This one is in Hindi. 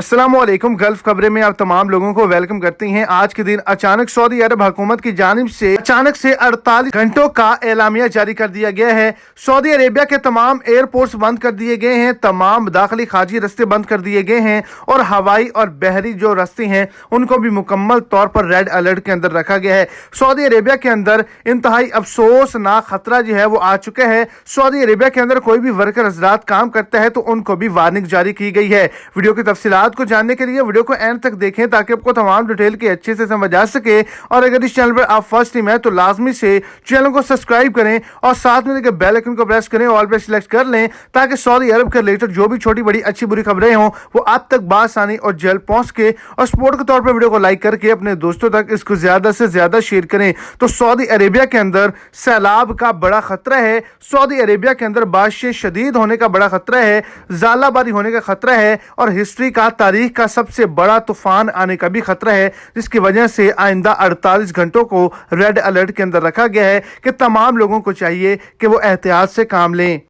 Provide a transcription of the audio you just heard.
अस्सलामुअलैकुम। गल्फ खबरें में आप तमाम लोगों को वेलकम करती हैं। आज के दिन अचानक सऊदी अरब हुकूमत की जानिब से अचानक से 48 घंटों का एलामिया जारी कर दिया गया है। सऊदी अरेबिया के तमाम एयरपोर्ट्स बंद कर दिए गए हैं, तमाम दाखिली खारजी रास्ते बंद कर दिए गए हैं और हवाई और बहरी जो रास्ते हैं उनको भी मुकम्मल तौर पर रेड अलर्ट के अंदर रखा गया है। सऊदी अरेबिया के अंदर इंतहाई अफसोसनाक खतरा जो है वो आ चुका है। सऊदी अरेबिया के अंदर कोई भी वर्कर हजरात काम करता है तो उनको भी वार्निंग जारी की गई है। वीडियो की तफसीलात को जानने के लिए वीडियो को एंड तक देखें ताकि आपको तमाम डिटेल के अच्छे से समझ आ सके। और अगर इस चैनल पर आप फर्स्ट टाइम है तो लाजमी से चैनल को सब्सक्राइब करें और साथ में बेल आइकन को प्रेस करें, ऑल पे सिलेक्ट कर लें ताकि सऊदी अरब के रिलेटेड जो भी छोटी बड़ी अच्छी बुरी खबरें हों वो आप तक बासानी और जल्द पहुंच के और सपोर्ट के तौर पर वीडियो को लाइक करके अपने दोस्तों तक इसको ज्यादा से ज्यादा शेयर करें। तो सऊदी अरेबिया के अंदर सैलाब का बड़ा खतरा है, सऊदी अरेबिया के अंदर बारिशें शदीद होने का बड़ा खतरा है, ज़ालाबारी होने का खतरा है और हिस्ट्री का तारीख का सबसे बड़ा तूफान आने का भी खतरा है, जिसकी वजह से आइंदा 48 घंटों को रेड अलर्ट के अंदर रखा गया है कि तमाम लोगों को चाहिए कि वो एहतियात से काम लें।